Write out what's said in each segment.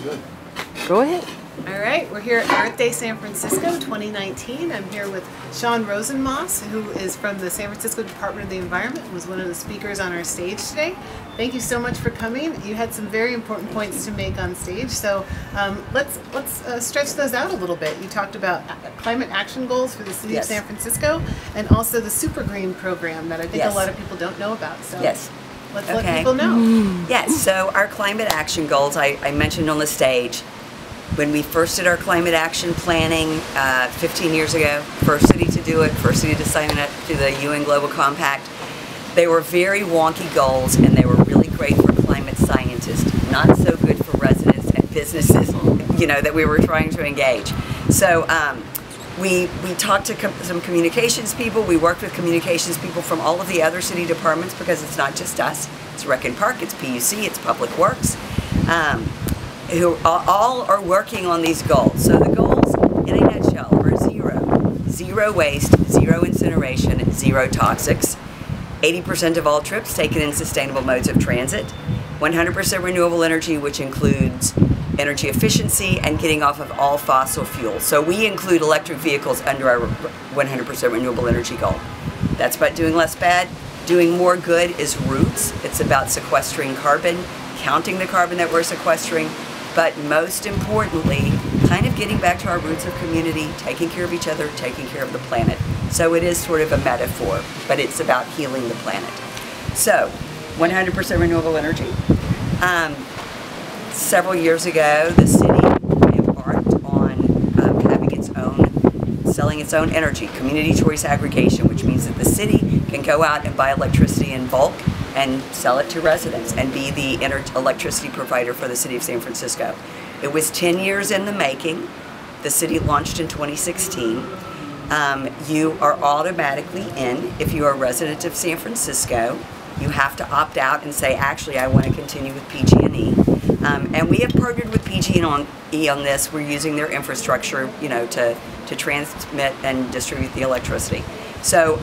Good. Go ahead. All right, we're here at Earth Day San Francisco 2019. I'm here with Shawn Rosenmoss, who is from the San Francisco Department of the Environment and was one of the speakers on our stage today. Thank you so much for coming. You had some very important points to make on stage, so let's stretch those out a little bit. You talked about climate action goals for the city of San Francisco and also the Super Green program that I think a lot of people don't know about. So let's let people know. Yes, so our climate action goals, I mentioned on the stage, when we first did our climate action planning 15 years ago, first city to do it, first city to sign up to the UN Global Compact, they were very wonky goals and they were really great for climate scientists, not so good for residents and businesses, you know, that we were trying to engage. So we talked to some communications people, we worked with communications people from all of the other city departments because it's not just us, it's Rec and Park, it's PUC, it's Public Works. Who all are working on these goals. So the goals, in a nutshell, are zero waste, zero incineration, zero toxics, 80% of all trips taken in sustainable modes of transit, 100% renewable energy, which includes energy efficiency and getting off of all fossil fuels. So we include electric vehicles under our 100% renewable energy goal. That's about doing less bad. Doing more good is roots. It's about sequestering carbon, counting the carbon that we're sequestering, but most importantly, kind of getting back to our roots of community, taking care of each other, taking care of the planet. So it is sort of a metaphor, but it's about healing the planet. So, 100% renewable energy. Several years ago, the city embarked on having its own, selling its own energy, community choice aggregation, which means that the city can go out and buy electricity in bulk and sell it to residents and be the electricity provider for the city of San Francisco. It was 10 years in the making. The city launched in 2016. You are automatically in if you are a resident of San Francisco. You have to opt out and say, actually, I want to continue with PG&E. And we have partnered with PG&E on this. We're using their infrastructure, you know, to transmit and distribute the electricity. So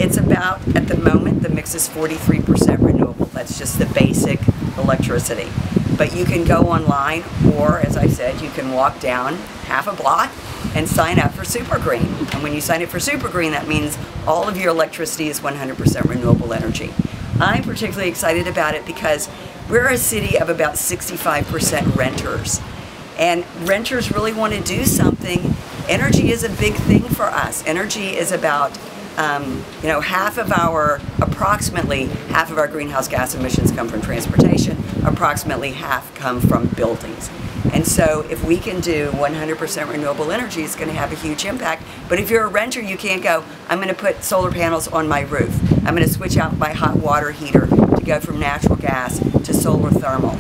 it's about, at the moment, the mix is 43% renewable. That's just the basic electricity. But you can go online, or as I said, you can walk down half a block and sign up for Super Green. And when you sign up for Super Green, that means all of your electricity is 100% renewable energy. I'm particularly excited about it because we're a city of about 65% renters. And renters really want to do something. Energy is a big thing for us. Energy is about you know, approximately half of our greenhouse gas emissions come from transportation, approximately half come from buildings. And so if we can do 100% renewable energy, it's going to have a huge impact. But if you're a renter, you can't go, I'm going to put solar panels on my roof. I'm going to switch out my hot water heater to go from natural gas to solar thermal.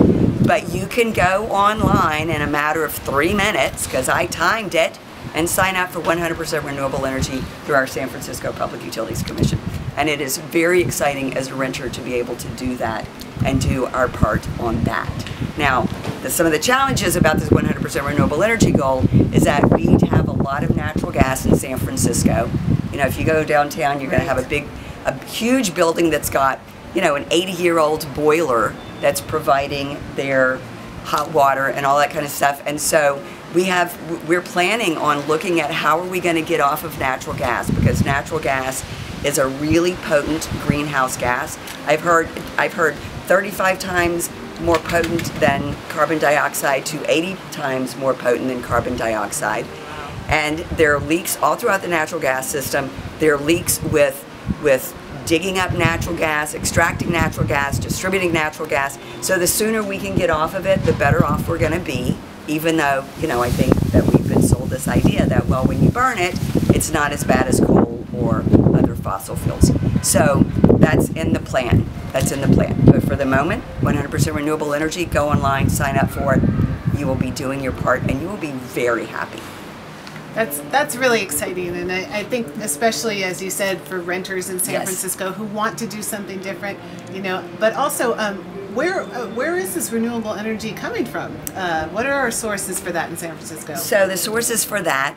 But you can go online in a matter of 3 minutes, because I timed it, and sign up for 100% renewable energy through our San Francisco Public Utilities Commission. And it is very exciting as a renter to be able to do that and do our part on that. Now, some of the challenges about this 100% renewable energy goal is that we have a lot of natural gas in San Francisco. You know, if you go downtown, you're going to have a huge building that's got, you know, an 80-year-old boiler that's providing their hot water and all that kind of stuff. And so we're planning on looking at how are we going to get off of natural gas, because natural gas is a really potent greenhouse gas. I've heard 35 times more potent than carbon dioxide to 80 times more potent than carbon dioxide. And there are leaks all throughout the natural gas system. There are leaks with digging up natural gas, extracting natural gas, distributing natural gas. So the sooner we can get off of it, the better off we're going to be. Even though, you know, I think that we've been sold this idea that, well, when you burn it, it's not as bad as coal or other fossil fuels. So that's in the plan. That's in the plan. But for the moment, 100% renewable energy, go online, sign up for it. You will be doing your part, and you will be very happy. That's really exciting, and I think especially, as you said, for renters in San Francisco who want to do something different, you know, but also where is this renewable energy coming from? What are our sources for that in San Francisco? So the sources for that,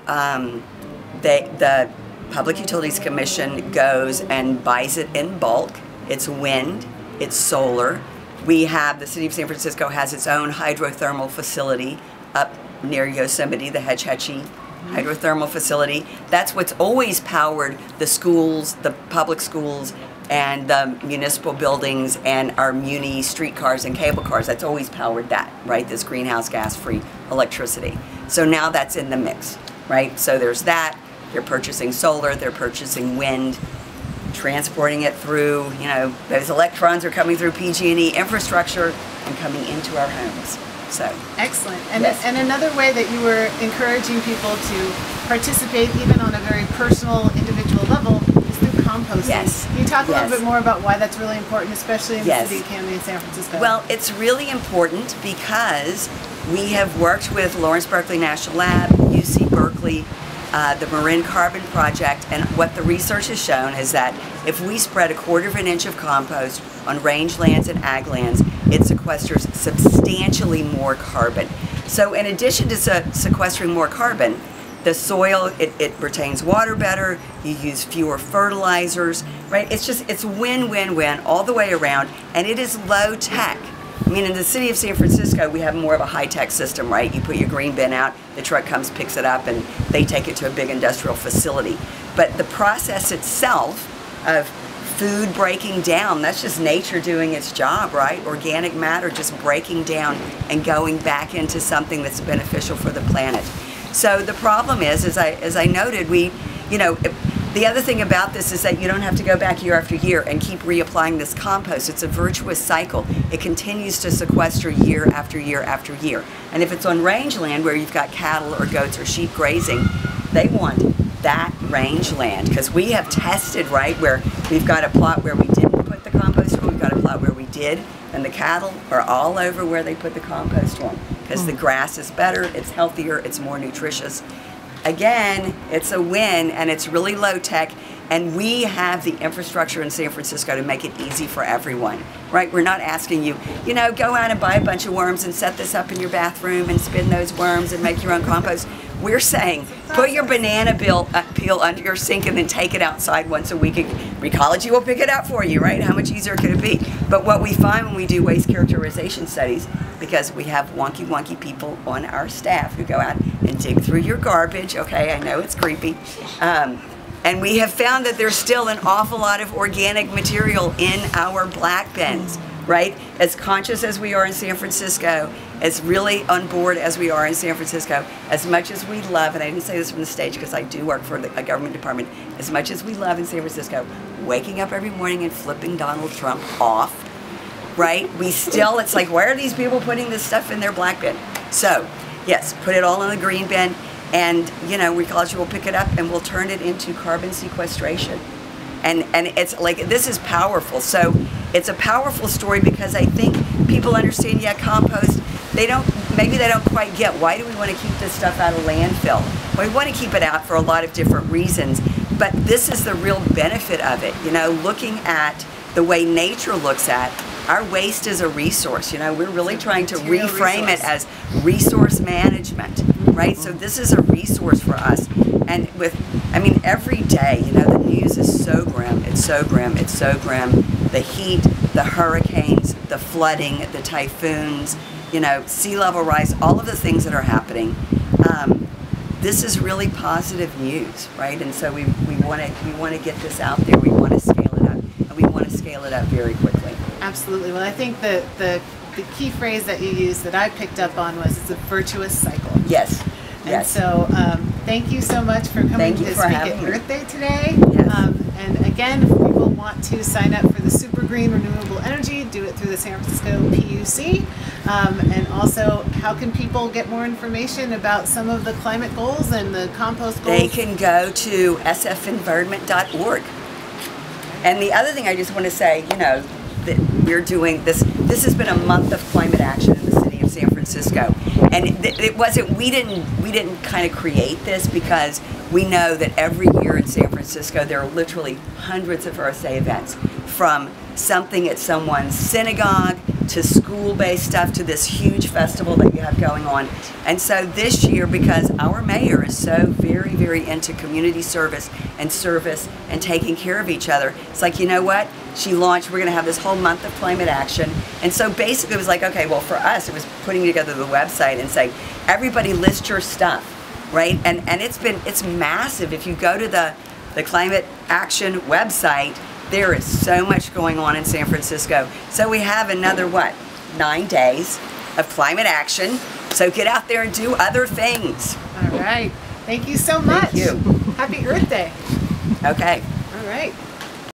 the Public Utilities Commission goes and buys it in bulk. It's wind, it's solar, We have, the city of San Francisco has its own hydrothermal facility up near Yosemite, the Hetch Hetchy hydrothermal facility. That's what's always powered the schools, the public schools, and the municipal buildings, and our muni streetcars and cable cars. That's always powered that, right? This greenhouse gas-free electricity. So now that's in the mix, right? So there's that. They're purchasing solar, they're purchasing wind, transporting it through, you know, those electrons are coming through PG&E infrastructure and coming into our homes. So excellent. And, yes. And another way that you were encouraging people to participate even on a very personal, individual level is through composting. Yes. Can you talk a yes. little bit more about why that's really important, especially in the yes. city, county, and San Francisco? Well, it's really important because we have worked with Lawrence Berkeley National Lab, UC Berkeley, the Marin Carbon Project, and what the research has shown is that if we spread 1/4 of an inch of compost on rangelands and ag lands, it sequesters substantially more carbon. So in addition to sequestering more carbon, the soil, it retains water better, you use fewer fertilizers, right? It's win-win-win all the way around, and it is low tech. I mean, in the city of San Francisco, we have more of a high-tech system, right? You put your green bin out, the truck comes, picks it up, and they take it to a big industrial facility. But the process itself of food breaking down, that's just nature doing its job, right? Organic matter just breaking down and going back into something that's beneficial for the planet. So the problem is, as I noted, the other thing about this is that you don't have to go back year after year and keep reapplying this compost. It's a virtuous cycle. It continues to sequester year after year after year. And if it's on rangeland where you've got cattle or goats or sheep grazing, they want that rangeland, because we have tested, right, where we've got a plot where we didn't put the compost on, we've got a plot where we did, and the cattle are all over where they put the compost on, because the grass is better, it's healthier, it's more nutritious. Again, it's a win, and it's really low tech, and we have the infrastructure in San Francisco to make it easy for everyone, right? We're not asking you, go out and buy a bunch of worms and set this up in your bathroom and spin those worms and make your own compost. We're saying, put your banana peel under your sink and then take it outside once a week. Recology will pick it up for you, right? How much easier could it be? But what we find when we do waste characterization studies, because we have wonky people on our staff who go out and dig through your garbage, okay, I know it's creepy, and we have found that there's still an awful lot of organic material in our black bins, right? As conscious as we are in San Francisco, as really on board as we are in San Francisco, as much as we love, and I didn't say this from the stage because I do work for a government department, as much as we love in San Francisco, waking up every morning and flipping Donald Trump off, right? We still, it's like, why are these people putting this stuff in their black bin? So, yes, put it all in the green bin, and Recology will pick it up and we'll turn it into carbon sequestration. And it's like, this is powerful. So it's a powerful story because I think people understand, compost, maybe they don't quite get, why do we want to keep this stuff out of landfill? Well, we want to keep it out for a lot of different reasons, but this is the real benefit of it, looking at the way nature looks at our waste is a resource. We're really trying to reframe it as resource management, right? So this is a resource for us. And every day, the news is so grim, it's so grim, it's so grim. The heat, the hurricanes, the flooding, the typhoons, sea level rise, all of the things that are happening. This is really positive news, right? And so we want to get this out there. We want to scale it up, and we want to scale it up very quickly. Absolutely. Well, I think the key phrase that you used that I picked up on was it's a virtuous cycle. Yes. And so thank you so much for coming to speak at Earth Day today. Yes. And again, if people want to sign up for the Super Green Renewable Energy, do it through the San Francisco PUC. And also, how can people get more information about some of the climate goals and the compost goals? They can go to sfenvironment.org. And the other thing I just want to say, that we're doing this has been a month of climate action in the city of San Francisco. And it wasn't, we didn't kind of create this because we know that every year in San Francisco there are literally hundreds of Earth Day events, from something at someone's synagogue to school-based stuff to this huge festival that you have going on. And so this year, because our mayor is so very into community service and taking care of each other, it's like, you know what? she launched, we're going to have this whole month of climate action. And so basically it was like, okay, well for us it was putting together the website and saying, everybody list your stuff, right? And it's massive. If you go to the climate action website, there is so much going on in San Francisco. So we have another, what, 9 days of climate action. So get out there and do other things. All right. Thank you so much. Thank you. Happy Earth Day. Okay. All right.